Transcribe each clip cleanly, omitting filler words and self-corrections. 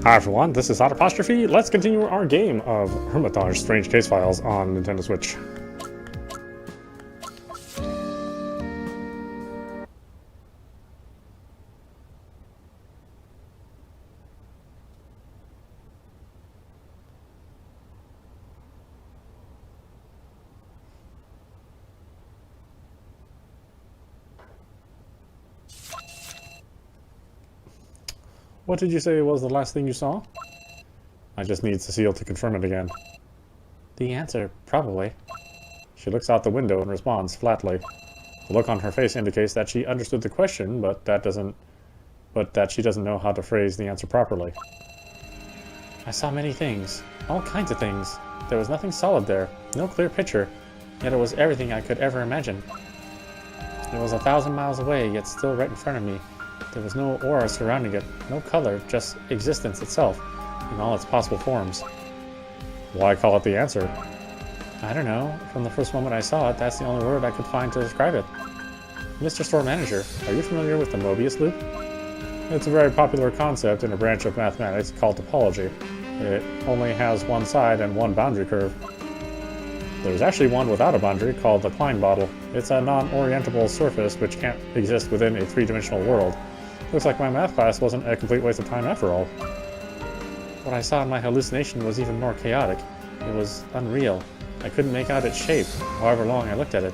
Hi everyone, this is audap. Let's continue our game of Hermitage Strange Case Files on Nintendo Switch. What did you say was the last thing you saw? I just need Cecile to confirm it again. The answer, probably. She looks out the window and responds flatly. The look on her face indicates that she understood the question, but that she doesn't know how to phrase the answer properly. I saw many things, all kinds of things. There was nothing solid there, no clear picture, yet it was everything I could ever imagine. It was 1,000 miles away, yet still right in front of me. There was no aura surrounding it, no color, just existence itself, in all its possible forms. Why call it the answer? I don't know. From the first moment I saw it, that's the only word I could find to describe it. Mr. Store Manager, are you familiar with the Mobius loop? It's a very popular concept in a branch of mathematics called topology. It only has one side and one boundary curve. There's actually one without a boundary called the Klein bottle. It's a non-orientable surface which can't exist within a three-dimensional world. Looks like my math class wasn't a complete waste of time after all. What I saw in my hallucination was even more chaotic. It was unreal. I couldn't make out its shape, however long I looked at it.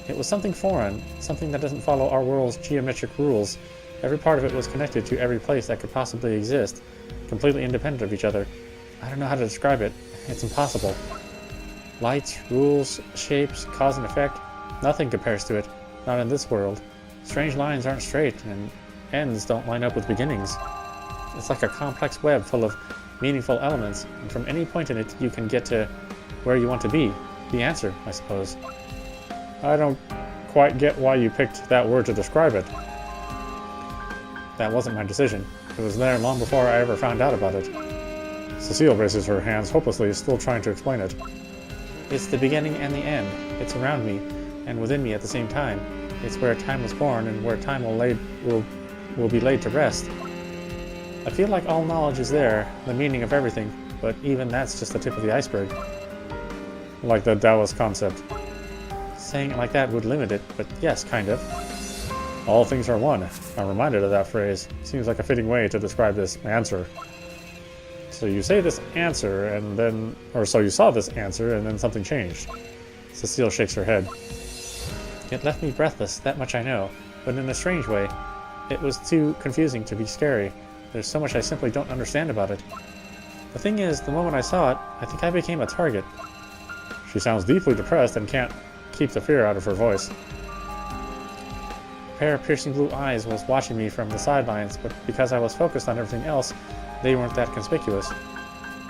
It was something foreign, something that doesn't follow our world's geometric rules. Every part of it was connected to every place that could possibly exist, completely independent of each other. I don't know how to describe it. It's impossible. Lights, rules, shapes, cause and effect, nothing compares to it, not in this world. Strange lines aren't straight, and ends don't line up with beginnings. It's like a complex web full of meaningful elements, and from any point in it you can get to where you want to be. The answer, I suppose. I don't quite get why you picked that word to describe it. That wasn't my decision. It was there long before I ever found out about it. Cecile raises her hands hopelessly, still trying to explain it. It's the beginning and the end. It's around me, and within me at the same time. It's where time was born, and where time will be laid to rest. I feel like all knowledge is there, the meaning of everything, but even that's just the tip of the iceberg. Like the Taoist concept. Saying it like that would limit it, but yes, kind of. All things are one. I'm reminded of that phrase. Seems like a fitting way to describe this answer. So you say this answer, and then... Or so you saw this answer, and then something changed. Cecile shakes her head. It left me breathless, that much I know, but in a strange way. It was too confusing to be scary. There's so much I simply don't understand about it. The thing is, the moment I saw it, I think I became a target. She sounds deeply depressed and can't keep the fear out of her voice. A pair of piercing blue eyes was watching me from the sidelines, but because I was focused on everything else, they weren't that conspicuous.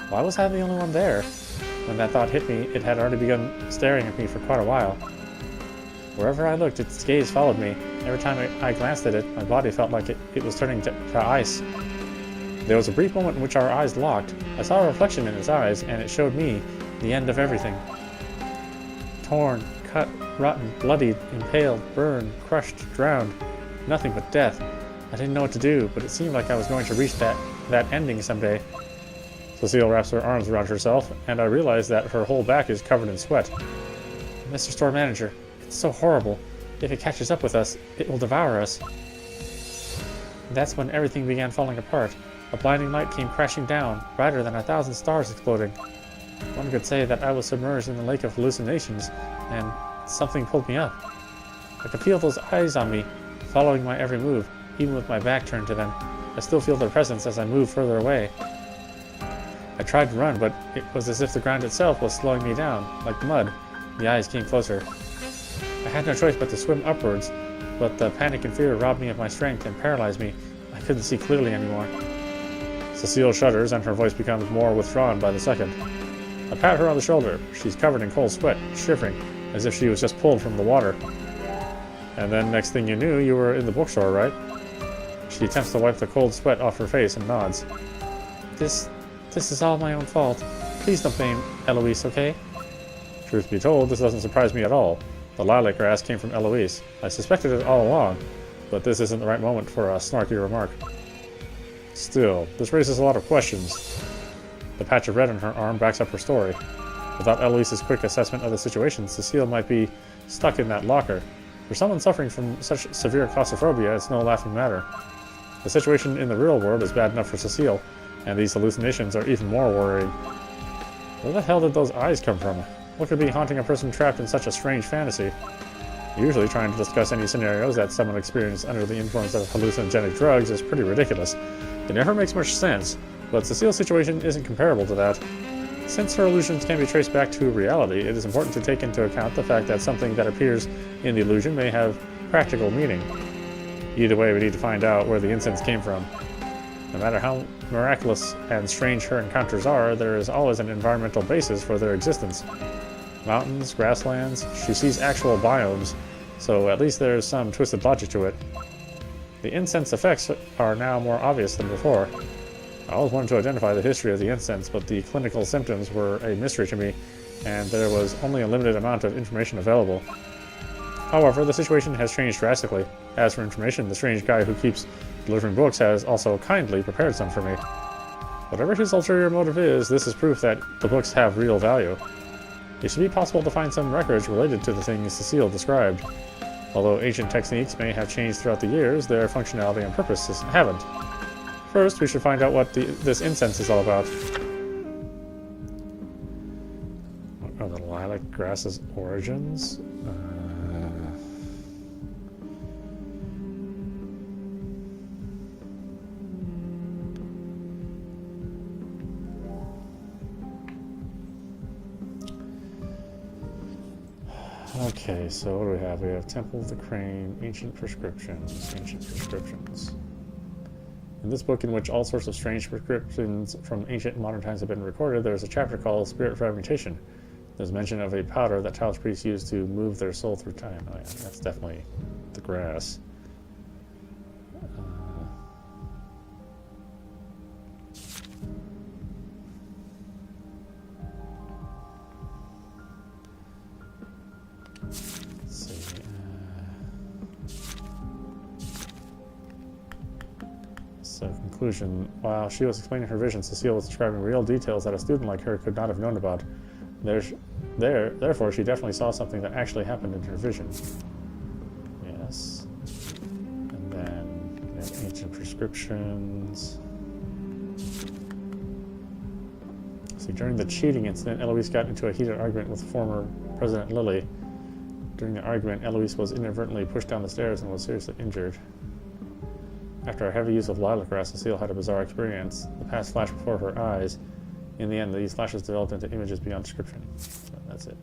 Why was I the only one there? When that thought hit me, it had already begun staring at me for quite a while. Wherever I looked, its gaze followed me. Every time I glanced at it, my body felt like it was turning to ice. There was a brief moment in which our eyes locked. I saw a reflection in its eyes, and it showed me the end of everything. Torn, cut, rotten, bloodied, impaled, burned, crushed, drowned. Nothing but death. I didn't know what to do, but it seemed like I was going to reach that ending someday. Cecile wraps her arms around herself, and I realize that her whole back is covered in sweat. Mr. Store Manager, it's so horrible. If it catches up with us, it will devour us. That's when everything began falling apart. A blinding light came crashing down, brighter than 1,000 stars exploding. One could say that I was submerged in the lake of hallucinations, and something pulled me up. I could feel those eyes on me, following my every move, even with my back turned to them. I still feel their presence as I move further away. I tried to run, but it was as if the ground itself was slowing me down, like mud. The eyes came closer. I had no choice but to swim upwards, but the panic and fear robbed me of my strength and paralyzed me. I couldn't see clearly anymore. Cecile shudders, and her voice becomes more withdrawn by the second. I pat her on the shoulder. She's covered in cold sweat, shivering, as if she was just pulled from the water. And then next thing you knew, you were in the bookstore, right? She attempts to wipe the cold sweat off her face and nods. This is all my own fault. Please don't blame Eloise, okay? Truth be told, this doesn't surprise me at all. The lilac grass came from Eloise. I suspected it all along, but this isn't the right moment for a snarky remark. Still, this raises a lot of questions. The patch of red on her arm backs up her story. Without Eloise's quick assessment of the situation, Cecile might be stuck in that locker. For someone suffering from such severe claustrophobia, it's no laughing matter. The situation in the real world is bad enough for Cecile, and these hallucinations are even more worrying. Where the hell did those eyes come from? What could be haunting a person trapped in such a strange fantasy? Usually trying to discuss any scenarios that someone experienced under the influence of hallucinogenic drugs is pretty ridiculous. It never makes much sense, but Cecile's situation isn't comparable to that. Since her illusions can be traced back to reality, it is important to take into account the fact that something that appears in the illusion may have practical meaning. Either way, we need to find out where the incense came from. No matter how miraculous and strange her encounters are, there is always an environmental basis for their existence. Mountains, grasslands, she sees actual biomes, so at least there is some twisted logic to it. The incense effects are now more obvious than before. I always wanted to identify the history of the incense, but the clinical symptoms were a mystery to me, and there was only a limited amount of information available. However, the situation has changed drastically. As for information, the strange guy who keeps delivering books has also kindly prepared some for me. Whatever his ulterior motive is, this is proof that the books have real value. It should be possible to find some records related to the things Cecile described. Although ancient techniques may have changed throughout the years, their functionality and purposes haven't. First, we should find out what this incense is all about. What are the lilac grass's origins? Okay, so what do we have? We have Temple of the Crane, Ancient Prescriptions, In this book, in which all sorts of strange prescriptions from ancient and modern times have been recorded, there is a chapter called Spirit Fragmentation. There's mention of a powder that Taoist priests use to move their soul through time. Oh yeah, that's definitely the grass. So, conclusion. While she was explaining her vision, Cecile was describing real details that a student like her could not have known about. Therefore, she definitely saw something that actually happened in her vision. Yes. And then, we have ancient prescriptions. See, during the cheating incident, Eloise got into a heated argument with former President Lilly. During the argument, Eloise was inadvertently pushed down the stairs and was seriously injured. After a heavy use of lilac grass, Cecile had a bizarre experience. The past flashed before her eyes. In the end, these flashes developed into images beyond description. So that's it.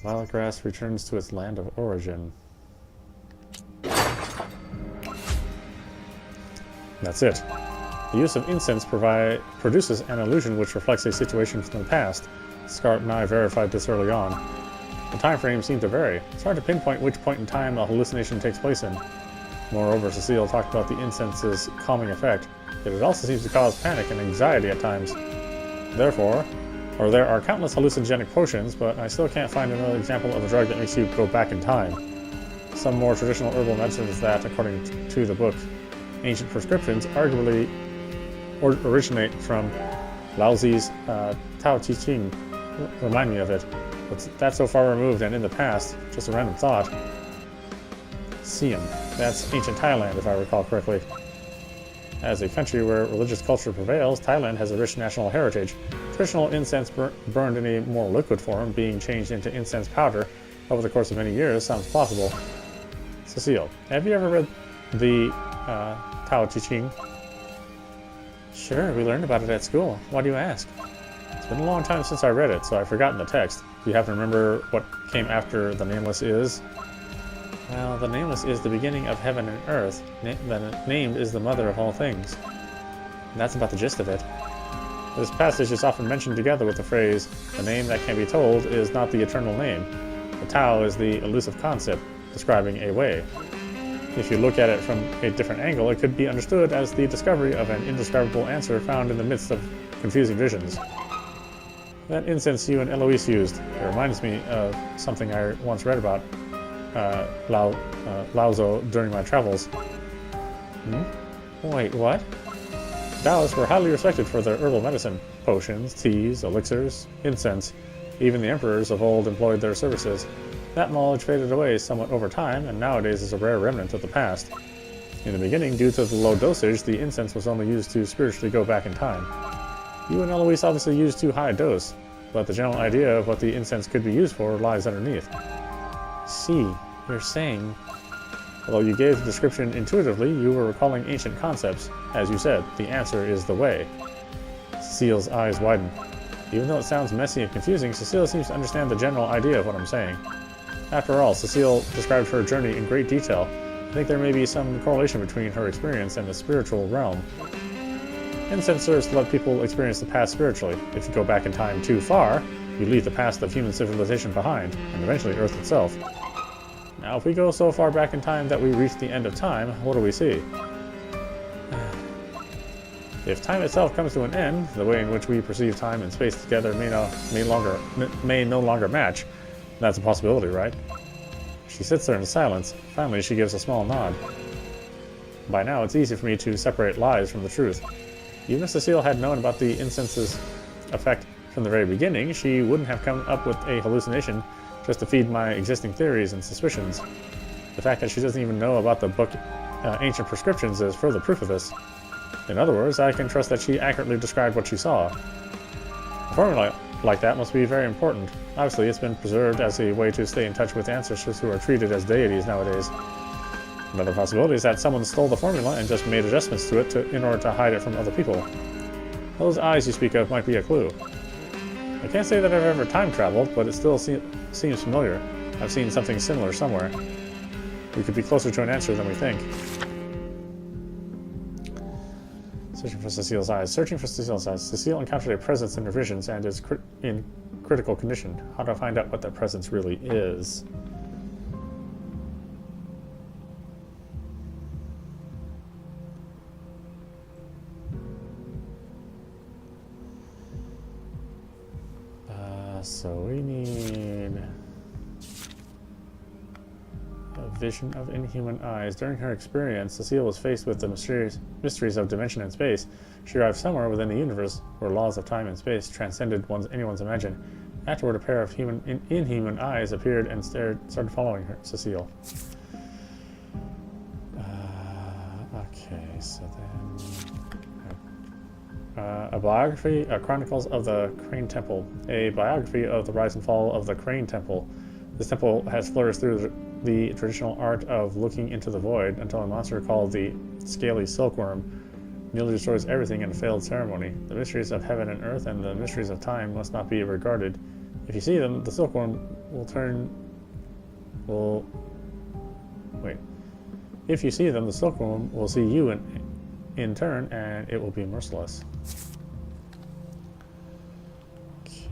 Lilac grass returns to its land of origin. That's it. The use of incense produces an illusion which reflects a situation from the past. Scarlett and I verified this early on. The time frames seem to vary. It's hard to pinpoint which point in time a hallucination takes place in. Moreover, Cecile talked about the incense's calming effect, yet it also seems to cause panic and anxiety at times. There are countless hallucinogenic potions, but I still can't find another example of a drug that makes you go back in time. Some more traditional herbal medicines that, according to the book, Ancient Prescriptions, arguably originate from Laozi's Tao Te Ching. Remind me of it. But that's so far removed and in the past, just a random thought. Siam. That's ancient Thailand, if I recall correctly. As a country where religious culture prevails, Thailand has a rich national heritage. Traditional incense burned in a more liquid form, being changed into incense powder over the course of many years, sounds plausible. Cecile, have you ever read the Tao Te Ching? Sure, we learned about it at school. Why do you ask? It's been a long time since I read it, so I've forgotten the text. Do you happen to remember what came after the Nameless is? Well, the Nameless is the beginning of heaven and earth. The named is the mother of all things. And that's about the gist of it. This passage is often mentioned together with the phrase, the name that can be told is not the eternal name. The Tao is the elusive concept, describing a way. If you look at it from a different angle, it could be understood as the discovery of an indescribable answer found in the midst of confusing visions. That incense you and Eloise used, it reminds me of something I once read about Laozo during my travels. Wait, what? Taoists were highly respected for their herbal medicine, potions, teas, elixirs, incense. Even the emperors of old employed their services. That knowledge faded away somewhat over time, and nowadays is a rare remnant of the past. In the beginning, due to the low dosage, the incense was only used to spiritually go back in time. You and Eloise obviously used too high a dose, but the general idea of what the incense could be used for lies underneath. See, you're saying... Although you gave the description intuitively, you were recalling ancient concepts. As you said, the answer is the way. Cecile's eyes widen. Even though it sounds messy and confusing, Cecile seems to understand the general idea of what I'm saying. After all, Cecile described her journey in great detail. I think there may be some correlation between her experience and the spiritual realm. Incense serves to let people experience the past spiritually. If you go back in time too far, you leave the past of human civilization behind, and eventually Earth itself. Now, if we go so far back in time that we reach the end of time, what do we see? If time itself comes to an end, the way in which we perceive time and space together may no longer match. That's a possibility, right? She sits there in silence. Finally, she gives a small nod. By now, it's easy for me to separate lies from the truth. Even if Cecile had known about the incense's effect from the very beginning, she wouldn't have come up with a hallucination just to feed my existing theories and suspicions. The fact that she doesn't even know about the book Ancient Prescriptions is further proof of this. In other words, I can trust that she accurately described what she saw. A formula like that must be very important. Obviously, it's been preserved as a way to stay in touch with ancestors who are treated as deities nowadays. Another possibility is that someone stole the formula and just made adjustments to it in order to hide it from other people. Those eyes you speak of might be a clue. I can't say that I've ever time traveled, but it still seems familiar. I've seen something similar somewhere. We could be closer to an answer than we think. Searching for Cecile's eyes. Searching for Cecile's eyes. Cecile encountered a presence in her visions and is in critical condition. How do I find out what that presence really is? So we need a vision of inhuman eyes. During her experience, Cecile was faced with the mysteries of dimension and space. She arrived somewhere within the universe where laws of time and space transcended anyone's imagination. Afterward, a pair of inhuman eyes appeared and started following her, Cecile. Okay, so then... a biography, Chronicles of the Crane Temple. A biography of the rise and fall of the Crane Temple. This temple has flourished through the traditional art of looking into the void until a monster called the Scaly Silkworm nearly destroys everything in a failed ceremony. The mysteries of heaven and earth and the mysteries of time must not be regarded. If you see them, the silkworm If you see them, the silkworm will see you in turn, and it will be merciless. Okay.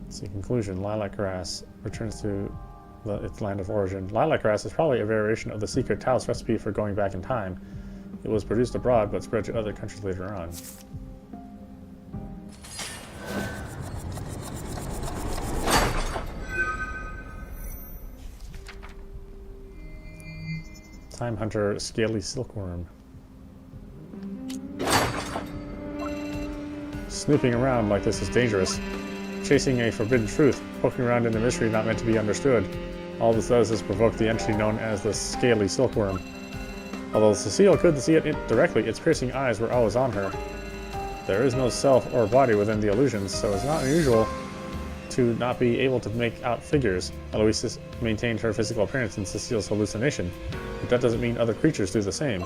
Let's see, conclusion. Lilac grass returns to its land of origin. Lilac grass is probably a variation of the secret Taoist recipe for going back in time. It was produced abroad, but spread to other countries later on. Time Hunter Scaly Silkworm. Snooping around like this is dangerous. Chasing a forbidden truth, poking around in a mystery not meant to be understood. All this does is provoke the entity known as the Scaly Silkworm. Although Cecile couldn't see it directly, its piercing eyes were always on her. There is no self or body within the illusions, so it's not unusual to not be able to make out figures. Eloise maintained her physical appearance in Cecile's hallucination, but that doesn't mean other creatures do the same.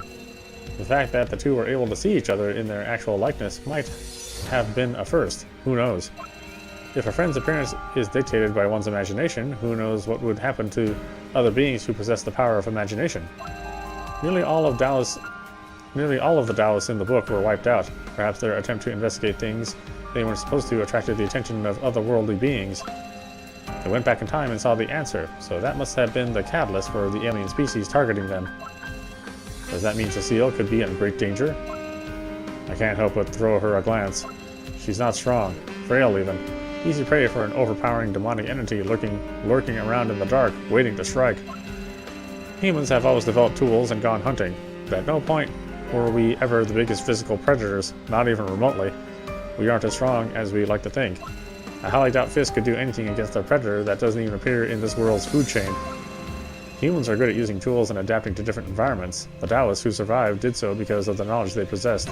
The fact that the two were able to see each other in their actual likeness might have been a first. Who knows? If a friend's appearance is dictated by one's imagination, who knows what would happen to other beings who possess the power of imagination? Nearly all of the Taoists in the book were wiped out. Perhaps their attempt to investigate things they weren't supposed to attracted the attention of otherworldly beings. They went back in time and saw the answer, so that must have been the catalyst for the alien species targeting them. Does that mean Cecile could be in great danger? I can't help but throw her a glance. She's not strong, frail even. Easy prey for an overpowering demonic entity lurking around in the dark, waiting to strike. Humans have always developed tools and gone hunting, but at no point were we ever the biggest physical predators, not even remotely. We aren't as strong as we like to think. I highly doubt fists could do anything against a predator that doesn't even appear in this world's food chain. Humans are good at using tools and adapting to different environments. The Taoists who survived did so because of the knowledge they possessed.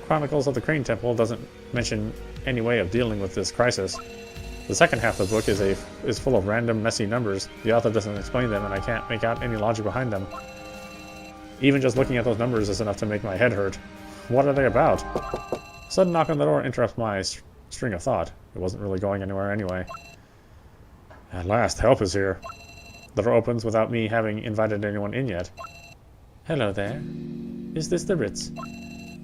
Chronicles of the Crane Temple doesn't mention any way of dealing with this crisis. The second half of the book is full of random, messy numbers. The author doesn't explain them, and I can't make out any logic behind them. Even just looking at those numbers is enough to make my head hurt. What are they about? A sudden knock on the door interrupts my string of thought. It wasn't really going anywhere anyway. At last, help is here. The door opens without me having invited anyone in yet. Hello there. Is this the Ritz?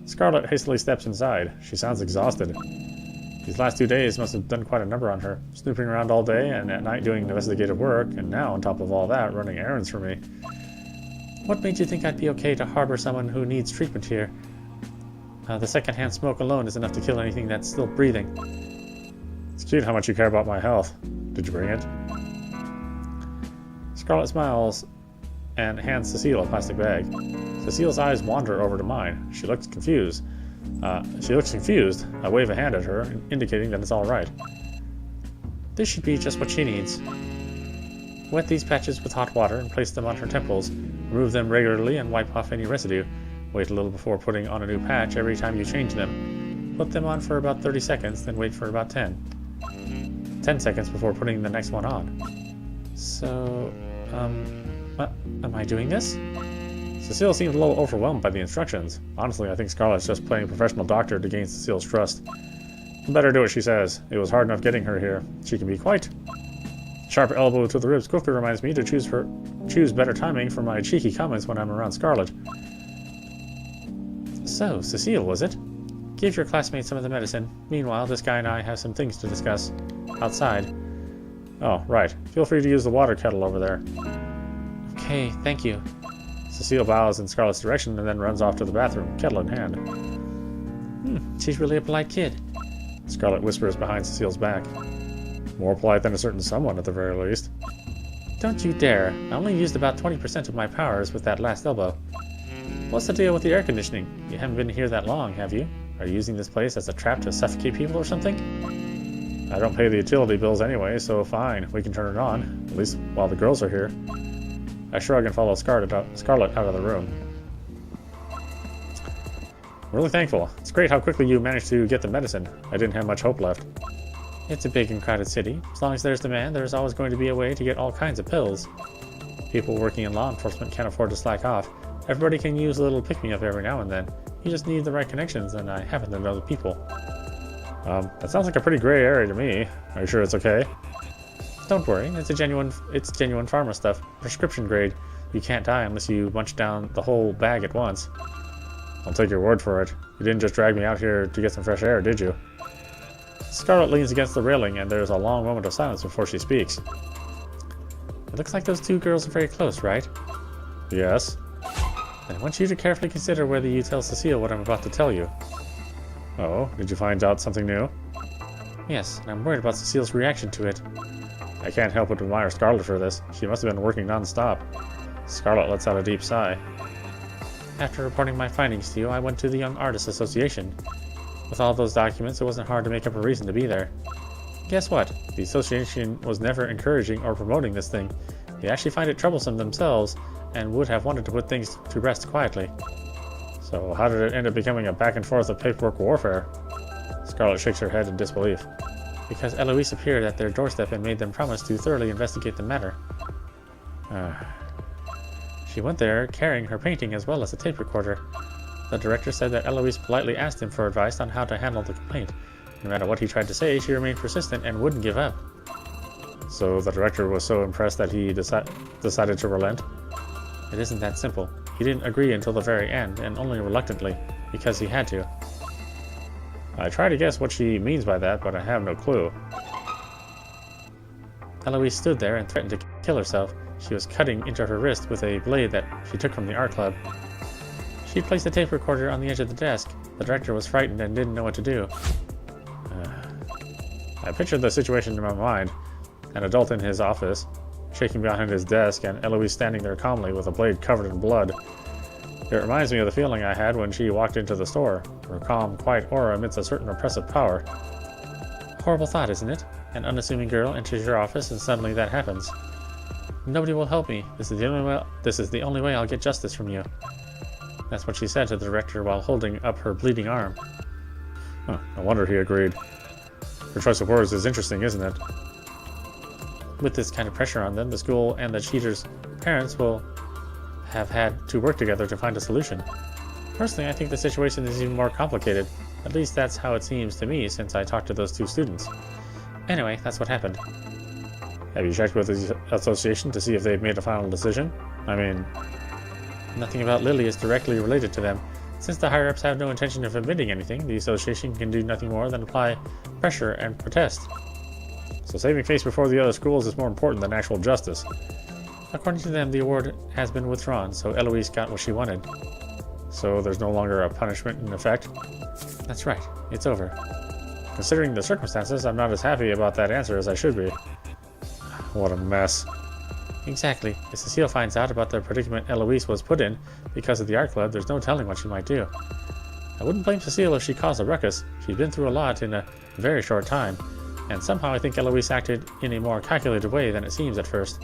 Scarlet hastily steps inside. She sounds exhausted. These last 2 days must have done quite a number on her, snooping around all day and at night doing investigative work, and now, on top of all that, running errands for me. What made you think I'd be okay to harbor someone who needs treatment here? The secondhand smoke alone is enough to kill anything that's still breathing. It's cute how much you care about my health. Did you bring it? Scarlet smiles and hands Cecile a plastic bag. Cecile's eyes wander over to mine. She looks confused. I wave a hand at her, indicating that it's all right. This should be just what she needs. Wet these patches with hot water and place them on her temples. Remove them regularly and wipe off any residue. Wait a little before putting on a new patch every time you change them. Put them on for about 30 seconds, then wait for about 10. 10 seconds before putting the next one on. So, am I doing this? Cecile seems a little overwhelmed by the instructions. Honestly, I think Scarlet's just playing professional doctor to gain Cecile's trust. Better do what she says. It was hard enough getting her here. She can be quite... Sharp elbow to the ribs quickly reminds me to choose better timing for my cheeky comments when I'm around Scarlet. So, Cecile, was it? Give your classmate some of the medicine. Meanwhile, this guy and I have some things to discuss. Outside. Oh, right. Feel free to use the water kettle over there. Okay, thank you. Cecile bows in Scarlet's direction and then runs off to the bathroom, kettle in hand. She's really a polite kid. Scarlet whispers behind Cecile's back. More polite than a certain someone, at the very least. Don't you dare. I only used about 20% of my powers with that last elbow. What's the deal with the air conditioning? You haven't been here that long, have you? Are you using this place as a trap to suffocate people or something? I don't pay the utility bills anyway, so fine, we can turn it on, at least while the girls are here. I shrug and follow Scarlet out of the room. I'm really thankful. It's great how quickly you managed to get the medicine. I didn't have much hope left. It's a big and crowded city. As long as there's demand, there's always going to be a way to get all kinds of pills. People working in law enforcement can't afford to slack off. Everybody can use a little pick-me-up every now and then. You just need the right connections, and I happen to know the people. That sounds like a pretty gray area to me. Are you sure it's okay? Don't worry, it's genuine pharma stuff. Prescription grade. You can't die unless you munch down the whole bag at once. I'll take your word for it. You didn't just drag me out here to get some fresh air, did you? Scarlet leans against the railing, and there's a long moment of silence before she speaks. It looks like those two girls are very close, right? Yes. Then I want you to carefully consider whether you tell Cecile what I'm about to tell you. Oh, did you find out something new? Yes, and I'm worried about Cecile's reaction to it. I can't help but admire Scarlet for this. She must have been working non-stop. Scarlet lets out a deep sigh. After reporting my findings to you, I went to the Young Artists Association. With all those documents, it wasn't hard to make up a reason to be there. Guess what? The association was never encouraging or promoting this thing. They actually find it troublesome themselves, and would have wanted to put things to rest quietly. So how did it end up becoming a back and forth of paperwork warfare? Scarlet shakes her head in disbelief. Because Eloise appeared at their doorstep and made them promise to thoroughly investigate the matter. She went there carrying her painting as well as a tape recorder. The director said that Eloise politely asked him for advice on how to handle the complaint. No matter what he tried to say, she remained persistent and wouldn't give up. So the director was so impressed that he decided to relent? It isn't that simple. He didn't agree until the very end, and only reluctantly, because he had to. I try to guess what she means by that, but I have no clue. Eloise stood there and threatened to kill herself. She was cutting into her wrist with a blade that she took from the art club. She placed the tape recorder on the edge of the desk. The director was frightened and didn't know what to do. I pictured the situation in my mind. An adult in his office, shaking behind his desk, and Eloise standing there calmly with a blade covered in blood. It reminds me of the feeling I had when she walked into the store. Her calm, quiet aura emits a certain oppressive power. Horrible thought, isn't it? An unassuming girl enters your office and suddenly that happens. Nobody will help me. This is the only way I'll get justice from you. That's what she said to the director while holding up her bleeding arm. Huh, no wonder he agreed. Her choice of words is interesting, isn't it? With this kind of pressure on them, the school and the cheaters' parents will have had to work together to find a solution. Personally, I think the situation is even more complicated. At least that's how it seems to me since I talked to those two students. Anyway, that's what happened. Have you checked with the association to see if they've made a final decision? I mean, nothing about Lily is directly related to them. Since the higher-ups have no intention of admitting anything, the association can do nothing more than apply pressure and protest. So saving face before the other schools is more important than actual justice. According to them, the award has been withdrawn, so Eloise got what she wanted. So there's no longer a punishment in effect? That's right, it's over. Considering the circumstances, I'm not as happy about that answer as I should be. What a mess. Exactly. If Cecile finds out about the predicament Eloise was put in because of the art club, there's no telling what she might do. I wouldn't blame Cecile if she caused a ruckus. She's been through a lot in a very short time, and somehow I think Eloise acted in a more calculated way than it seems at first.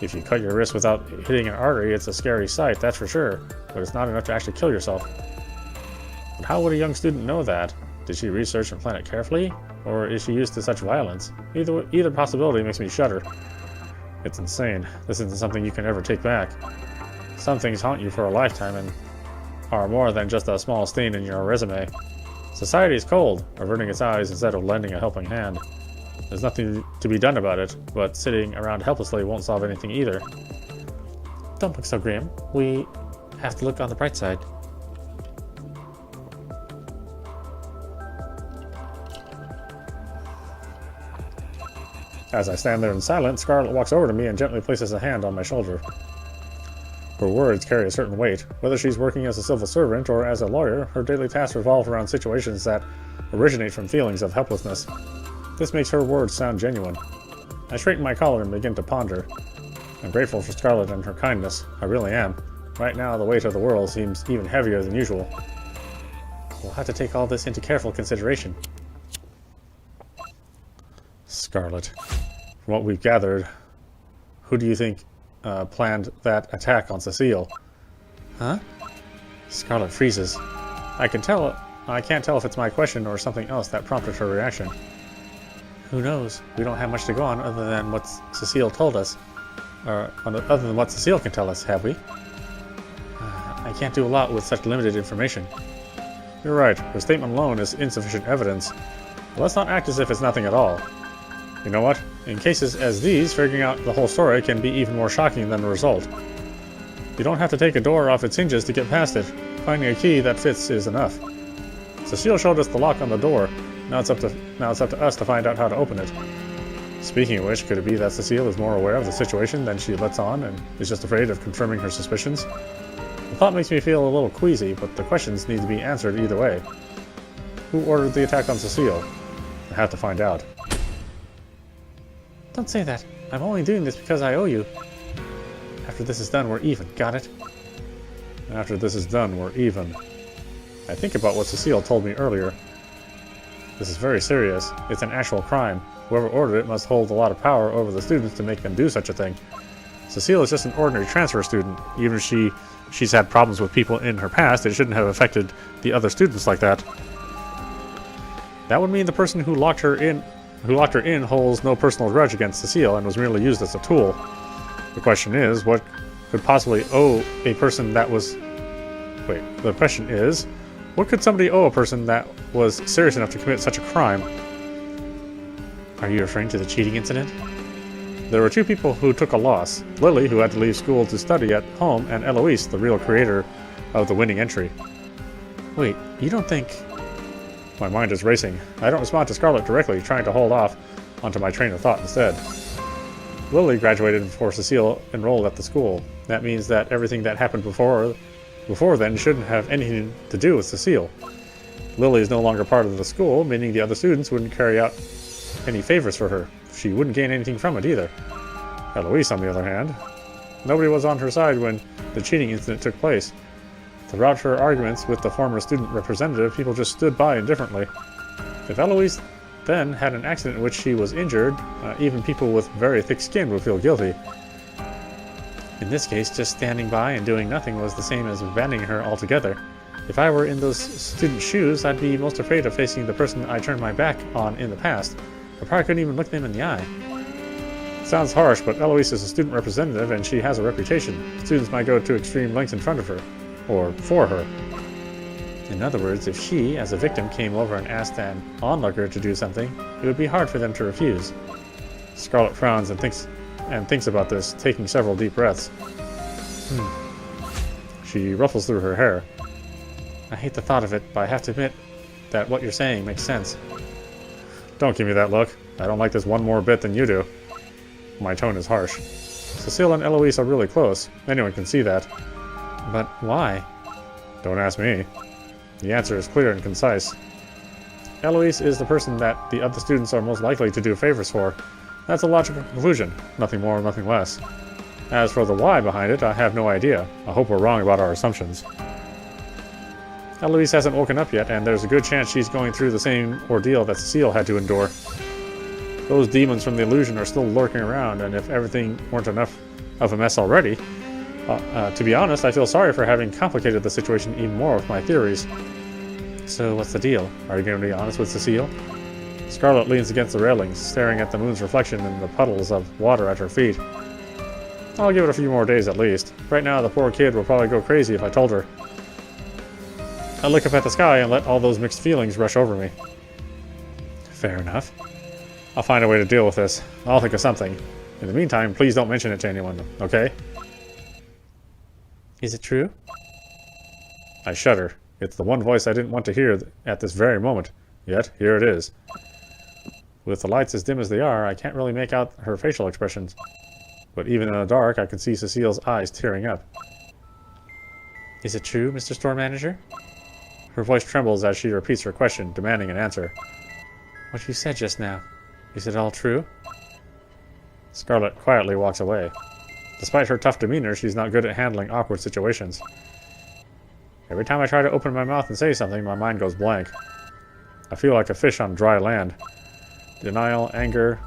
If you cut your wrist without hitting an artery, it's a scary sight, that's for sure, but it's not enough to actually kill yourself. But how would a young student know that? Did she research and plan it carefully, or is she used to such violence? Either possibility makes me shudder. It's insane. This isn't something you can ever take back. Some things haunt you for a lifetime and are more than just a small stain in your resume. Society is cold, averting its eyes instead of lending a helping hand. There's nothing to be done about it, but sitting around helplessly won't solve anything either. Don't look so grim. We have to look on the bright side. As I stand there in silence, Scarlet walks over to me and gently places a hand on my shoulder. Her words carry a certain weight. Whether she's working as a civil servant or as a lawyer, her daily tasks revolve around situations that originate from feelings of helplessness. This makes her words sound genuine. I straighten my collar and begin to ponder. I'm grateful for Scarlet and her kindness. I really am. Right now, the weight of the world seems even heavier than usual. We'll have to take all this into careful consideration. Scarlet. From what we've gathered, who do you think planned that attack on Cecile? Huh? Scarlet freezes. I can't tell if it's my question or something else that prompted her reaction. Who knows? We don't have much to go on other than what Cecile told us. Or other than what Cecile can tell us, have we? I can't do a lot with such limited information. You're right. Her statement alone is insufficient evidence. But let's not act as if it's nothing at all. You know what? In cases as these, figuring out the whole story can be even more shocking than the result. You don't have to take a door off its hinges to get past it. Finding a key that fits is enough. Cecile showed us the lock on the door. Now it's up to us to find out how to open it. Speaking of which, could it be that Cecile is more aware of the situation than she lets on and is just afraid of confirming her suspicions? The thought makes me feel a little queasy, but the questions need to be answered either way. Who ordered the attack on Cecile? I have to find out. Don't say that. I'm only doing this because I owe you. After this is done, we're even. Got it? After this is done, we're even. I think about what Cecile told me earlier. This is very serious. It's an actual crime. Whoever ordered it must hold a lot of power over the students to make them do such a thing. Cecile is just an ordinary transfer student. Even if she's had problems with people in her past, it shouldn't have affected the other students like that. That would mean the person who locked her in holds no personal grudge against Cecile and was merely used as a tool. The question is, what could possibly owe a person that was... Wait, the question is, what could somebody owe a person that was serious enough to commit such a crime? Are you referring to the cheating incident? There were two people who took a loss. Lily, who had to leave school to study at home, and Eloise, the real creator of the winning entry. Wait, you don't think... My mind is racing. I don't respond to Scarlet directly, trying to hold off onto my train of thought instead. Lily graduated before Cecile enrolled at the school. That means that everything that happened before then shouldn't have anything to do with Cecile. Lily is no longer part of the school, meaning the other students wouldn't carry out any favors for her. She wouldn't gain anything from it either. Eloise, on the other hand, nobody was on her side when the cheating incident took place. Throughout her arguments with the former student representative, people just stood by indifferently. If Eloise then had an accident in which she was injured, even people with very thick skin would feel guilty. In this case, just standing by and doing nothing was the same as abandoning her altogether. If I were in those students' shoes, I'd be most afraid of facing the person I turned my back on in the past. I probably couldn't even look them in the eye. Sounds harsh, but Eloise is a student representative and she has a reputation. Students might go to extreme lengths in front of her, or for her. In other words, if she, as a victim, came over and asked an onlooker to do something, it would be hard for them to refuse. Scarlet frowns and thinks about this, taking several deep breaths. She ruffles through her hair. I hate the thought of it, but I have to admit that what you're saying makes sense. Don't give me that look. I don't like this one more bit than you do. My tone is harsh. Cecile and Eloise are really close. Anyone can see that. But why? Don't ask me. The answer is clear and concise. Eloise is the person that the other students are most likely to do favors for. That's a logical conclusion. Nothing more, nothing less. As for the why behind it, I have no idea. I hope we're wrong about our assumptions. Eloise hasn't woken up yet, and there's a good chance she's going through the same ordeal that Cecile had to endure. Those demons from the illusion are still lurking around, and if everything weren't enough of a mess already, to be honest, I feel sorry for having complicated the situation even more with my theories. So what's the deal? Are you going to be honest with Cecile? Scarlet leans against the railings, staring at the moon's reflection in the puddles of water at her feet. I'll give it a few more days at least. Right now, the poor kid will probably go crazy if I told her. I look up at the sky and let all those mixed feelings rush over me. Fair enough. I'll find a way to deal with this. I'll think of something. In the meantime, please don't mention it to anyone, okay? Is it true? I shudder. It's the one voice I didn't want to hear at this very moment. Yet, here it is. With the lights as dim as they are, I can't really make out her facial expressions. But even in the dark, I can see Cecile's eyes tearing up. Is it true, Mr. Store Manager? Her voice trembles as she repeats her question, demanding an answer. What you said just now, is it all true? Scarlet quietly walks away. Despite her tough demeanor, she's not good at handling awkward situations. Every time I try to open my mouth and say something, my mind goes blank. I feel like a fish on dry land. Denial, anger,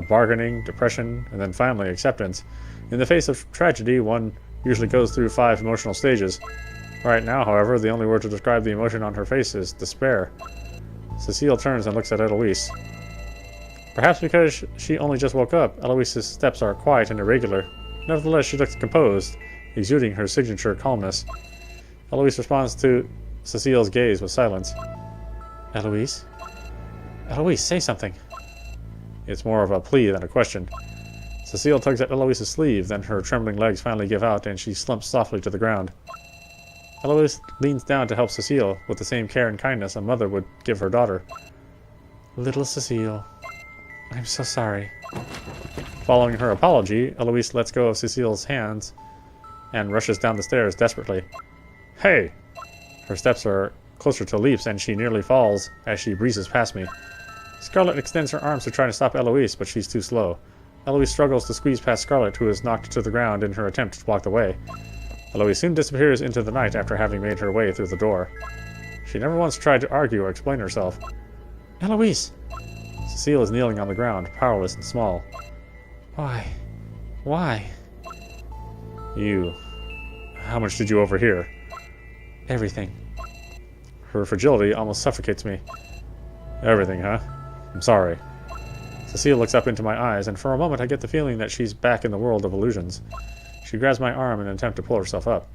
bargaining, depression, and then finally acceptance. In the face of tragedy, one usually goes through 5 emotional stages. Right now, however, the only word to describe the emotion on her face is despair. Cecile turns and looks at Eloise. Perhaps because she only just woke up, Eloise's steps are quiet and irregular. Nevertheless, she looks composed, exuding her signature calmness. Eloise responds to Cecile's gaze with silence. Eloise? Eloise, say something. It's more of a plea than a question. Cecile tugs at Eloise's sleeve, then her trembling legs finally give out and she slumps softly to the ground. Eloise leans down to help Cecile with the same care and kindness a mother would give her daughter. Little Cecile, I'm so sorry. Following her apology, Eloise lets go of Cecile's hands and rushes down the stairs desperately. Hey! Her steps are closer to leaps and she nearly falls as she breezes past me. Scarlet extends her arms to try to stop Eloise, but she's too slow. Eloise struggles to squeeze past Scarlet, who is knocked to the ground in her attempt to block the way. Eloise soon disappears into the night after having made her way through the door. She never once tried to argue or explain herself. Eloise! Cecile is kneeling on the ground, powerless and small. Why? Why? You. How much did you overhear? Everything. Her fragility almost suffocates me. Everything, huh? I'm sorry. Cecile looks up into my eyes, and for a moment I get the feeling that she's back in the world of illusions. She grabs my arm in an attempt to pull herself up.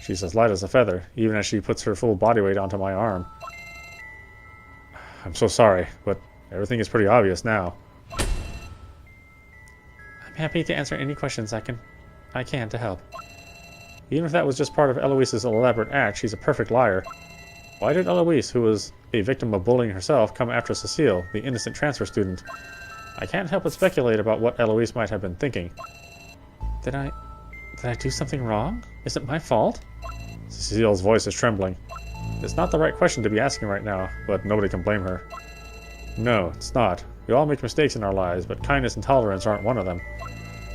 She's as light as a feather, even as she puts her full body weight onto my arm. I'm so sorry, but everything is pretty obvious now. I'm happy to answer any questions I can to help. Even if that was just part of Eloise's elaborate act, she's a perfect liar. Why did Eloise, who was a victim of bullying herself, come after Cecile, the innocent transfer student? I can't help but speculate about what Eloise might have been thinking. Did I do something wrong? Is it my fault? Cecile's voice is trembling. It's not the right question to be asking right now, but nobody can blame her. No, it's not. We all make mistakes in our lives, but kindness and tolerance aren't one of them.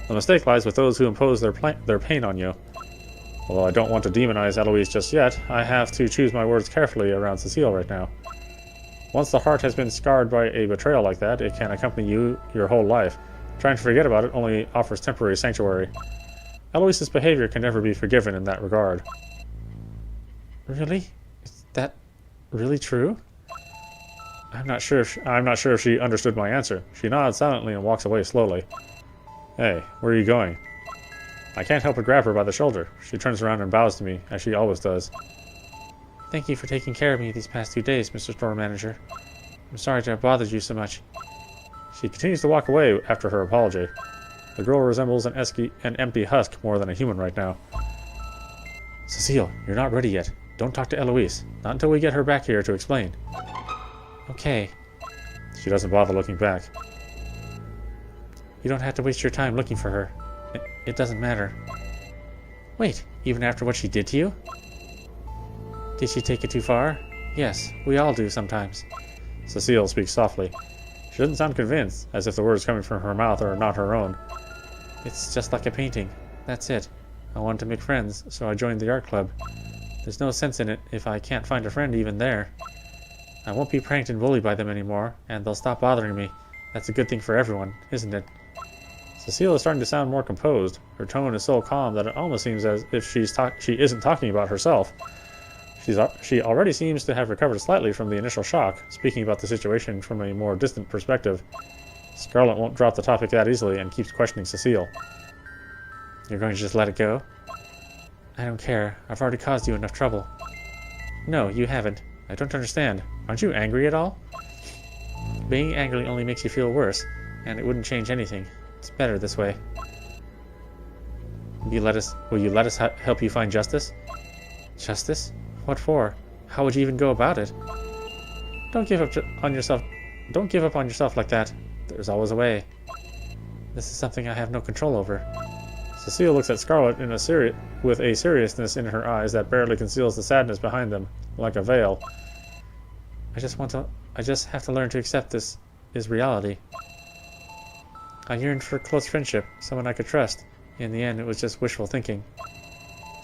The mistake lies with those who impose their pain on you. Although I don't want to demonize Eloise just yet, I have to choose my words carefully around Cecile right now. Once the heart has been scarred by a betrayal like that, it can accompany you your whole life. Trying to forget about it only offers temporary sanctuary. Eloise's behavior can never be forgiven in that regard. Really? Is that really true? I'm not sure if she understood my answer. She nods silently and walks away slowly. Hey, where are you going? I can't help but grab her by the shoulder. She turns around and bows to me, as she always does. Thank you for taking care of me these past 2 days, Mr. Store Manager. I'm sorry to have bothered you so much. She continues to walk away after her apology. The girl resembles an empty husk more than a human right now. Cecile, you're not ready yet. Don't talk to Eloise. Not until we get her back here to explain. Okay. She doesn't bother looking back. You don't have to waste your time looking for her. It doesn't matter. Wait, even after what she did to you? Did she take it too far? Yes, we all do sometimes. Cecile speaks softly. She doesn't sound convinced, as if the words coming from her mouth are not her own. It's just like a painting. That's it. I wanted to make friends, so I joined the art club. There's no sense in it if I can't find a friend even there. I won't be pranked and bullied by them anymore, and they'll stop bothering me. That's a good thing for everyone, isn't it? Cecile is starting to sound more composed. Her tone is so calm that it almost seems as if she isn't talking about herself. She already seems to have recovered slightly from the initial shock, speaking about the situation from a more distant perspective. Scarlet won't drop the topic that easily and keeps questioning Cecile. You're going to just let it go? I don't care. I've already caused you enough trouble. No, you haven't. I don't understand. Aren't you angry at all? Being angry only makes you feel worse, and it wouldn't change anything. It's better this way. Will you let us help you find justice? Justice? What for? How would you even go about it? Don't give up on yourself like that. There's always a way. This is something I have no control over. Cecile looks at Scarlet with a seriousness in her eyes that barely conceals the sadness behind them, like a veil. I just have to learn to accept this is reality. I yearned for close friendship, someone I could trust. In the end, it was just wishful thinking.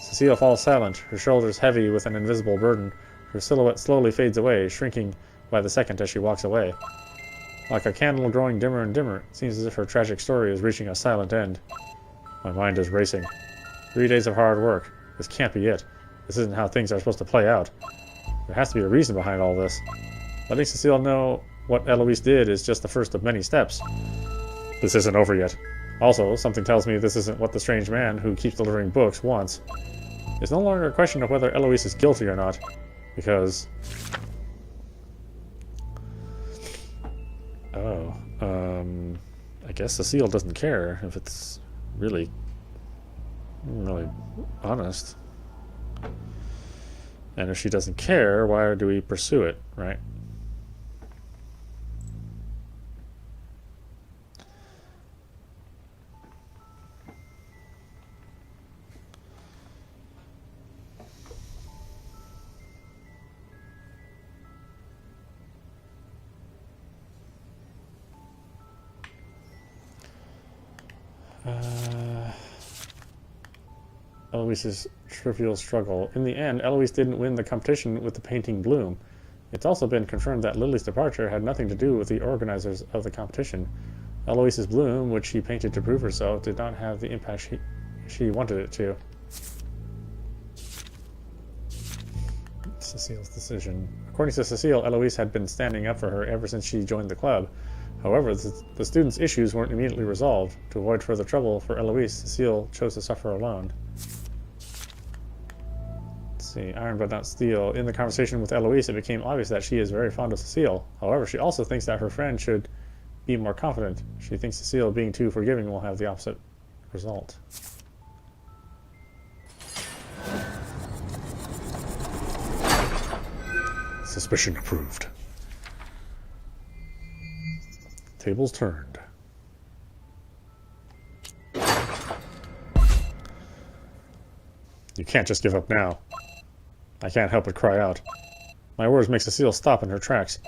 Cecile falls silent, her shoulders heavy with an invisible burden. Her silhouette slowly fades away, shrinking by the second as she walks away. Like a candle growing dimmer and dimmer, it seems as if her tragic story is reaching a silent end. My mind is racing. 3 days of hard work. This can't be it. This isn't how things are supposed to play out. There has to be a reason behind all this. Letting Cecile know what Eloise did is just the first of many steps. This isn't over yet. Also, something tells me this isn't what the strange man who keeps delivering books wants. It's no longer a question of whether Eloise is guilty or not, because... I guess Cecile doesn't care if it's really honest. And if she doesn't care, why do we pursue it, right? Eloise's trivial struggle. In the end, Eloise didn't win the competition with the painting Bloom. It's also been confirmed that Lily's departure had nothing to do with the organizers of the competition. Eloise's Bloom, which she painted to prove herself, did not have the impact she wanted it to. Cecile's decision. According to Cecile, Eloise had been standing up for her ever since she joined the club. However, the students' issues weren't immediately resolved. To avoid further trouble for Eloise, Cecile chose to suffer alone. Let's see, iron but not steel. In the conversation with Eloise, it became obvious that she is very fond of Cecile. However, she also thinks that her friend should be more confident. She thinks Cecile being too forgiving will have the opposite result. Suspicion approved. Tables turned. can't just give up now. I can't help but cry out. My words make Cecile stop in her tracks.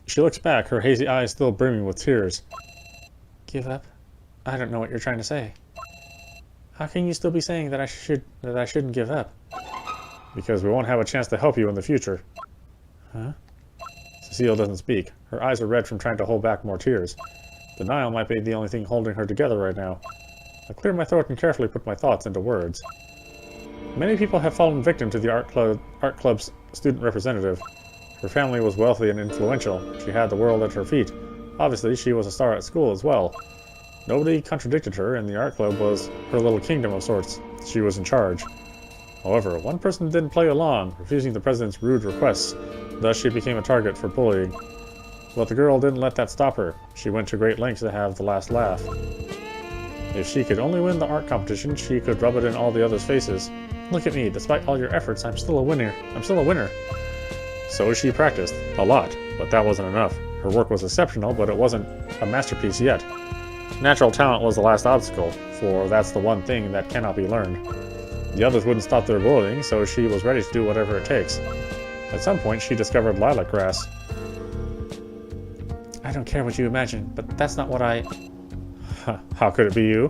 She looks back, her hazy eyes still brimming with tears. Give up? I don't know what you're trying to say. How can you still be saying that I shouldn't give up? Because we won't have a chance to help you in the future. Huh? Cecile doesn't speak. Her eyes are red from trying to hold back more tears. Denial might be the only thing holding her together right now. I clear my throat and carefully put my thoughts into words. Many people have fallen victim to the art club's student representative. Her family was wealthy and influential. She had the world at her feet. Obviously, she was a star at school as well. Nobody contradicted her, and the art club was her little kingdom of sorts. She was in charge. However, one person didn't play along, refusing the president's rude requests. Thus, she became a target for bullying. But the girl didn't let that stop her. She went to great lengths to have the last laugh. If she could only win the art competition, she could rub it in all the others' faces. Look at me, despite all your efforts, I'm still a winner. So she practiced, a lot, but that wasn't enough. Her work was exceptional, but it wasn't a masterpiece yet. Natural talent was the last obstacle, for that's the one thing that cannot be learned. The others wouldn't stop their bullying, so she was ready to do whatever it takes. At some point, she discovered lilac grass. I don't care what you imagine, but that's not what I... How could it be you?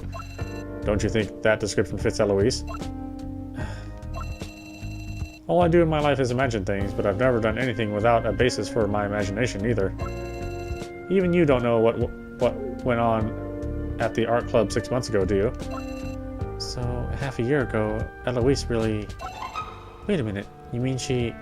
Don't you think that description fits Eloise? All I do in my life is imagine things, but I've never done anything without a basis for my imagination either. Even you don't know what went on at the art club 6 months ago, do you? So, half a year ago, Eloise really... Wait a minute, you mean she...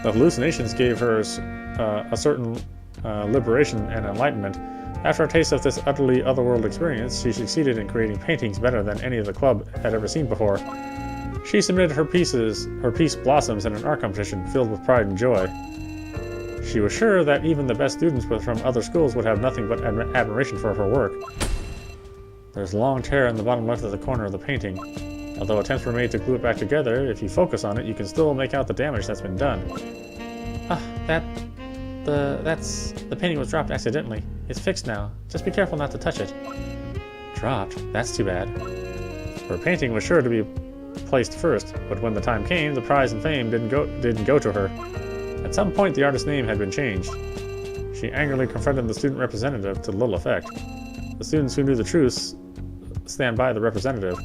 The hallucinations gave her a certain liberation and enlightenment. After a taste of this utterly otherworld experience, she succeeded in creating paintings better than any of the club had ever seen before. She submitted her piece Blossoms in an art competition filled with pride and joy. She was sure that even the best students from other schools would have nothing but admiration for her work. There's a long tear in the bottom left of the corner of the painting. Although attempts were made to glue it back together, if you focus on it, you can still make out the damage that's been done. The painting was dropped accidentally. It's fixed now. Just be careful not to touch it. Dropped? That's too bad. Her painting was sure to be placed first, but when the time came, the prize and fame didn't go to her. At some point, the artist's name had been changed. She angrily confronted the student representative to little effect. The students who knew the truth stand by the representative.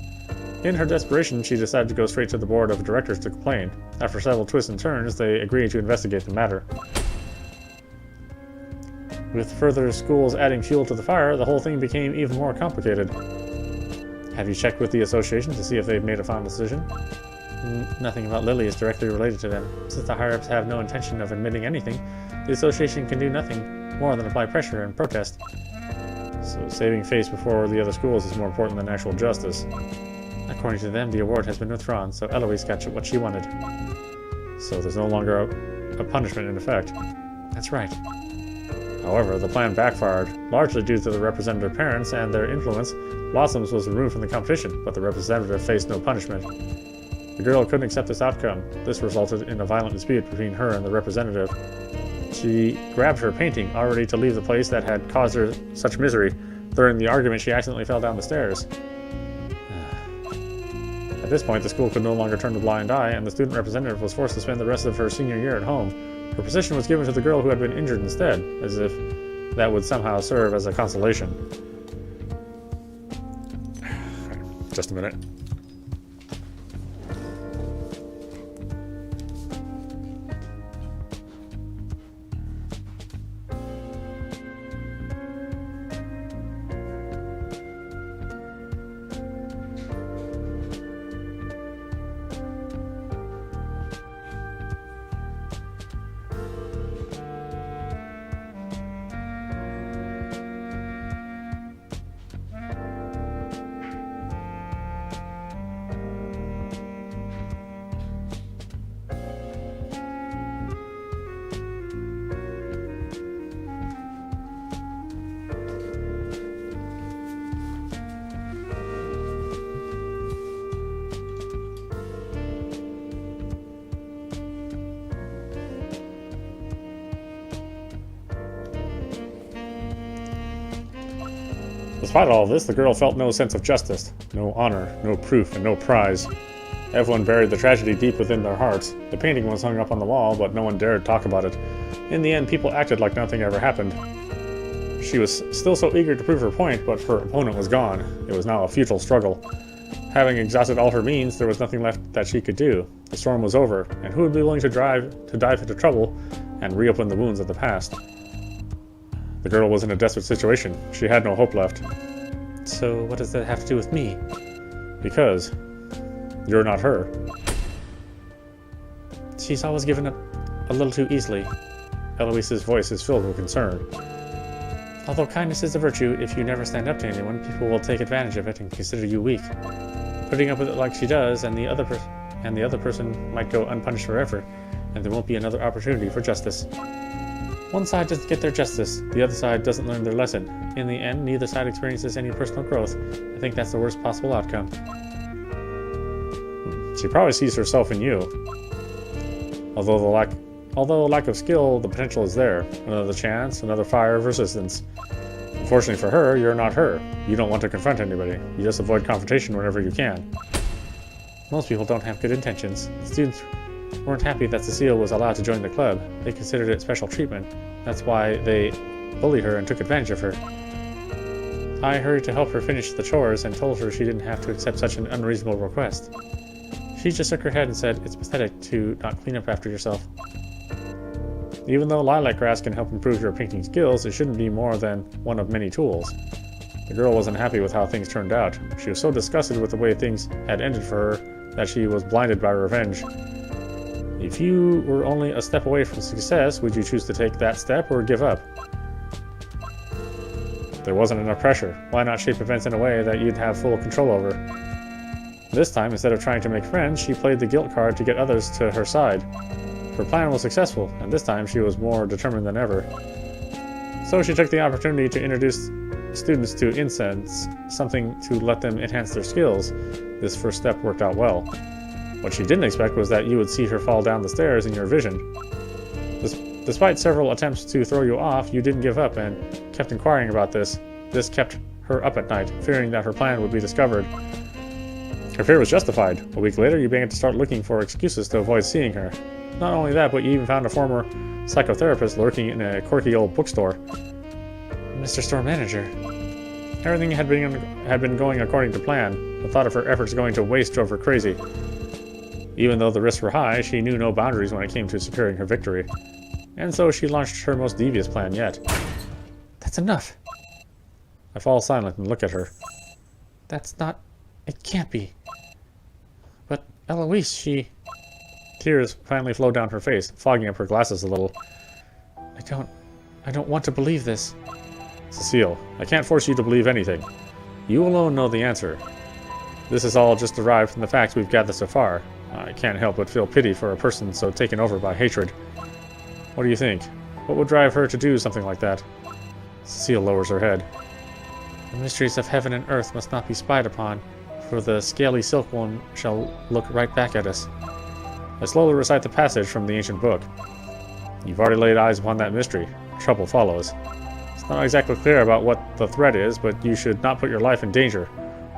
In her desperation, she decided to go straight to the board of directors to complain. After several twists and turns, they agreed to investigate the matter. With further schools adding fuel to the fire, the whole thing became even more complicated. Have you checked with the association to see if they've made a final decision? Nothing about Lily is directly related to them. Since the higher-ups have no intention of admitting anything, the association can do nothing more than apply pressure and protest. So saving face before the other schools is more important than actual justice. According to them, the award has been withdrawn, so Eloise got what she wanted. So there's no longer a punishment in effect. That's right. However, the plan backfired, largely due to the representative parents and their influence. Blossoms was removed from the competition, but the representative faced no punishment. The girl couldn't accept this outcome. This resulted in a violent dispute between her and the representative. She grabbed her painting, already to leave the place that had caused her such misery. During the argument, she accidentally fell down the stairs. At this point, the school could no longer turn a blind eye, and the student representative was forced to spend the rest of her senior year at home. Her position was given to the girl who had been injured instead, as if that would somehow serve as a consolation. Just a minute. Despite all this, the girl felt no sense of justice, no honor, no proof, and no prize. Everyone buried the tragedy deep within their hearts. The painting was hung up on the wall, but no one dared talk about it. In the end, people acted like nothing ever happened. She was still so eager to prove her point, but her opponent was gone. It was now a futile struggle. Having exhausted all her means, there was nothing left that she could do. The storm was over, and who would be willing to dive into trouble and reopen the wounds of the past? The girl was in a desperate situation. She had no hope left. So what does that have to do with me? Because you're not her. She's always given up a little too easily. Eloise's voice is filled with concern. Although kindness is a virtue, if you never stand up to anyone, people will take advantage of it and consider you weak. Putting up with it like she does, and the other person might go unpunished forever, and there won't be another opportunity for justice. One side doesn't get their justice, the other side doesn't learn their lesson. In the end, neither side experiences any personal growth. I think that's the worst possible outcome. She probably sees herself in you. Although a lack of skill, the potential is there. Another chance, another fire of resistance. Unfortunately for her, you're not her. You don't want to confront anybody. You just avoid confrontation whenever you can. Most people don't have good intentions. The students weren't happy that Cecile was allowed to join the club. They considered it special treatment. That's why they bullied her and took advantage of her. I hurried to help her finish the chores and told her she didn't have to accept such an unreasonable request. She just shook her head and said, "It's pathetic to not clean up after yourself." Even though lilac grass can help improve your painting skills, it shouldn't be more than one of many tools. The girl wasn't happy with how things turned out. She was so disgusted with the way things had ended for her that she was blinded by revenge. If you were only a step away from success, would you choose to take that step or give up? There wasn't enough pressure. Why not shape events in a way that you'd have full control over? This time, instead of trying to make friends, she played the guilt card to get others to her side. Her plan was successful, and this time she was more determined than ever. So she took the opportunity to introduce students to incense, something to let them enhance their skills. This first step worked out well. What she didn't expect was that you would see her fall down the stairs in your vision. Despite several attempts to throw you off, you didn't give up and kept inquiring about this. This kept her up at night, fearing that her plan would be discovered. Her fear was justified. A week later, you began to start looking for excuses to avoid seeing her. Not only that, but you even found a former psychotherapist lurking in a quirky old bookstore. Mr. Store Manager. Everything had been going according to plan. The thought of her efforts going to waste drove her crazy. Even though the risks were high, she knew no boundaries when it came to securing her victory. And so she launched her most devious plan yet. That's enough. I fall silent and look at her. That's not... It can't be. But Eloise, she... Tears finally flowed down her face, fogging up her glasses a little. I don't want to believe this. Cecile, I can't force you to believe anything. You alone know the answer. This is all just derived from the facts we've gathered so far. I can't help but feel pity for a person so taken over by hatred. What do you think? What would drive her to do something like that? Cecile lowers her head. The mysteries of heaven and earth must not be spied upon, for the scaly silk one shall look right back at us. I slowly recite the passage from the ancient book. You've already laid eyes upon that mystery. Trouble follows. It's not exactly clear about what the threat is, but you should not put your life in danger.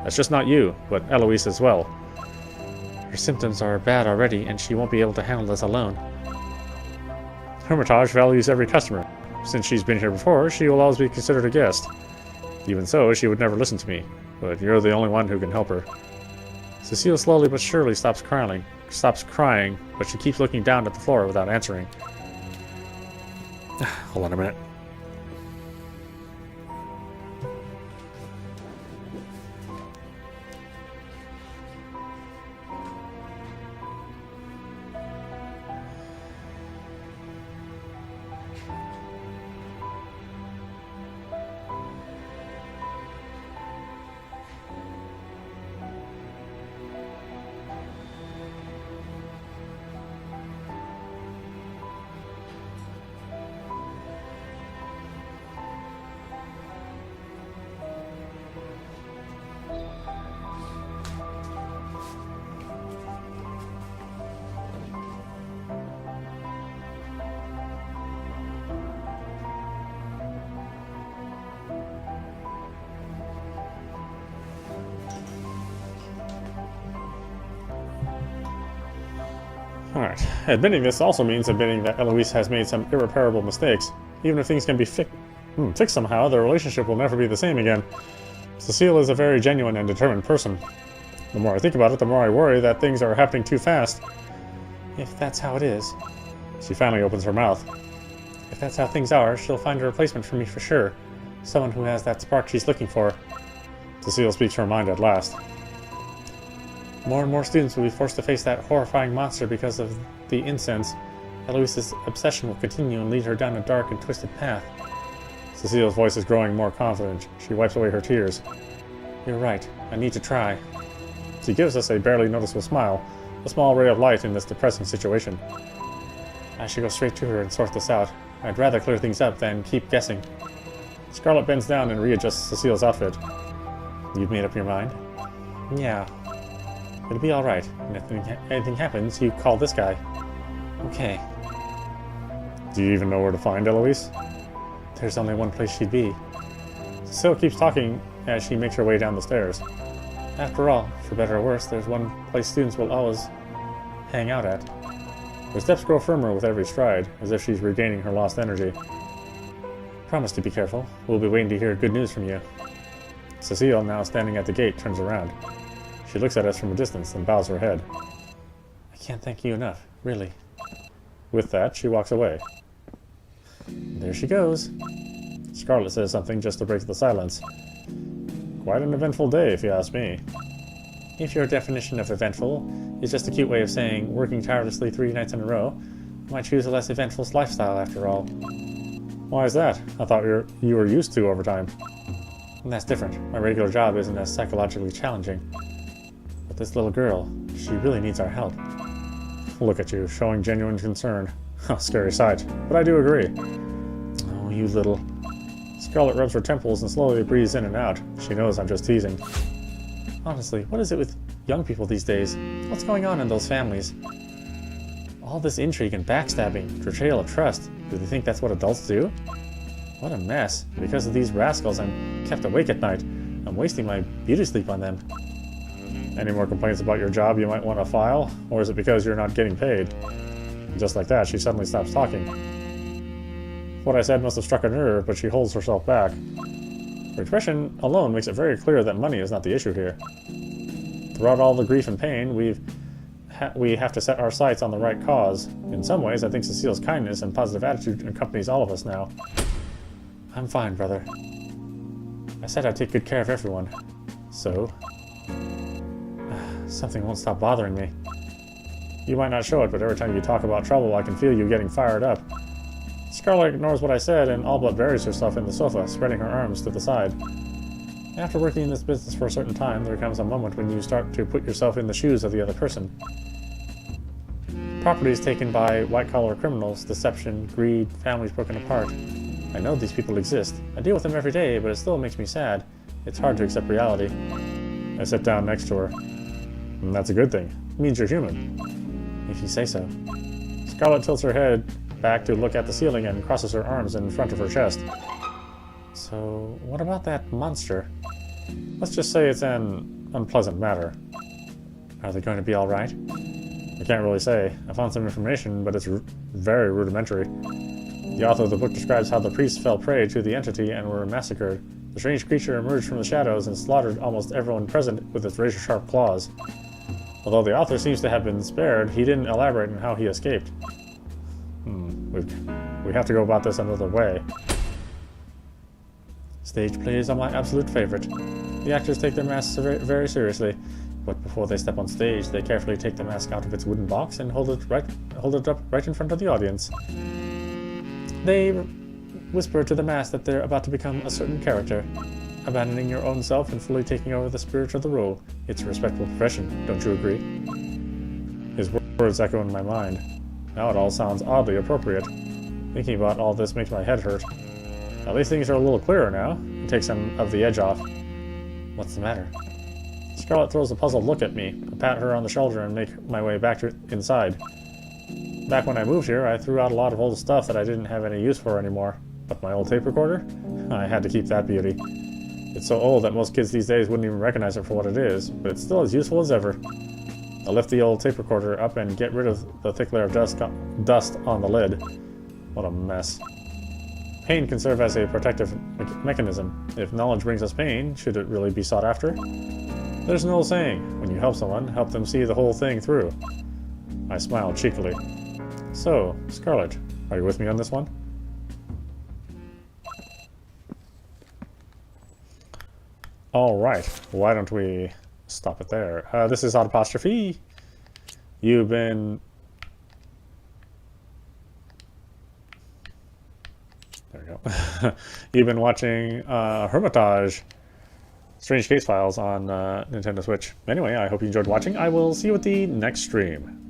That's just not you, but Eloise as well. Her symptoms are bad already, and she won't be able to handle this alone. Hermitage values every customer. Since she's been here before, she will always be considered a guest. Even so, she would never listen to me, but you're the only one who can help her. Cecile slowly but surely stops crying, but she keeps looking down at the floor without answering. Hold on a minute. Alright, admitting this also means admitting that Eloise has made some irreparable mistakes. Even if things can be fixed somehow, their relationship will never be the same again. Cecile is a very genuine and determined person. The more I think about it, the more I worry that things are happening too fast. If that's how it is. She finally opens her mouth. If that's how things are, she'll find a replacement for me for sure. Someone who has that spark she's looking for. Cecile speaks her mind at last. More and more students will be forced to face that horrifying monster because of the incense. Eloise's obsession will continue and lead her down a dark and twisted path. Cecile's voice is growing more confident. She wipes away her tears. You're right. I need to try. She gives us a barely noticeable smile, a small ray of light in this depressing situation. I should go straight to her and sort this out. I'd rather clear things up than keep guessing. Scarlet bends down and readjusts Cecile's outfit. You've made up your mind? Yeah. It'll be alright, and if anything happens, you call this guy. Okay. Do you even know where to find Eloise? There's only one place she'd be. Cecile keeps talking as she makes her way down the stairs. After all, for better or worse, there's one place students will always hang out at. Her steps grow firmer with every stride, as if she's regaining her lost energy. Promise to be careful. We'll be waiting to hear good news from you. Cecile, now standing at the gate, turns around. She looks at us from a distance and bows her head. I can't thank you enough, really. With that, she walks away. There she goes. Scarlet says something just to break the silence. Quite an eventful day, if you ask me. If your definition of eventful is just a cute way of saying working tirelessly 3 nights in a row, I might choose a less eventful lifestyle after all. Why is that? I thought you were used to overtime. And that's different. My regular job isn't as psychologically challenging. But this little girl, she really needs our help. Look at you, showing genuine concern. Scary sight, but I do agree. Oh, you little... Scarlet rubs her temples and slowly breathes in and out. She knows I'm just teasing. Honestly, what is it with young people these days? What's going on in those families? All this intrigue and backstabbing, betrayal of trust. Do they think that's what adults do? What a mess. Because of these rascals, I'm kept awake at night. I'm wasting my beauty sleep on them. Any more complaints about your job you might want to file? Or is it because you're not getting paid? Just like that, she suddenly stops talking. What I said must have struck a nerve, but she holds herself back. Her expression alone makes it very clear that money is not the issue here. Throughout all the grief and pain, we have to set our sights on the right cause. In some ways, I think Cecile's kindness and positive attitude accompanies all of us now. I'm fine, brother. I said I'd take good care of everyone. So... something won't stop bothering me. You might not show it, but every time you talk about trouble, I can feel you getting fired up. Scarlet ignores what I said and all but buries herself in the sofa, spreading her arms to the side. After working in this business for a certain time, there comes a moment when you start to put yourself in the shoes of the other person. Properties taken by white-collar criminals, deception, greed, families broken apart. I know these people exist. I deal with them every day, but it still makes me sad. It's hard to accept reality. I sit down next to her. And that's a good thing. It means you're human. If you say so. Scarlet tilts her head back to look at the ceiling and crosses her arms in front of her chest. So, what about that monster? Let's just say it's an unpleasant matter. Are they going to be alright? I can't really say. I found some information, but it's very rudimentary. The author of the book describes how the priests fell prey to the entity and were massacred. The strange creature emerged from the shadows and slaughtered almost everyone present with its razor-sharp claws. Although the author seems to have been spared, he didn't elaborate on how he escaped. We have to go about this another way. Stage plays are my absolute favorite. The actors take their masks very seriously, but before they step on stage, they carefully take the mask out of its wooden box and hold it up right in front of the audience. They whisper to the mask that they're about to become a certain character, abandoning your own self and fully taking over the spirit of the role. It's a respectable profession, don't you agree? His words echo in my mind. Now it all sounds oddly appropriate. Thinking about all this makes my head hurt. At least things are a little clearer now. It takes some of the edge off. What's the matter? Scarlet throws a puzzled look at me. I pat her on the shoulder and make my way back to inside. Back when I moved here, I threw out a lot of old stuff that I didn't have any use for anymore. But my old tape recorder? I had to keep that beauty. It's so old that most kids these days wouldn't even recognize it for what it is, but it's still as useful as ever. I'll lift the old tape recorder up and get rid of the thick layer of dust on the lid. What a mess. Pain can serve as a protective mechanism. If knowledge brings us pain, should it really be sought after? There's an old saying, when you help someone, help them see the whole thing through. I smiled cheekily. So, Scarlet, are you with me on this one? Alright, why don't we stop it there? This is Audapostrophe. You've been... There we go. You've been watching Hermitage, Strange Case Files on Nintendo Switch. Anyway, I hope you enjoyed watching. I will see you at the next stream.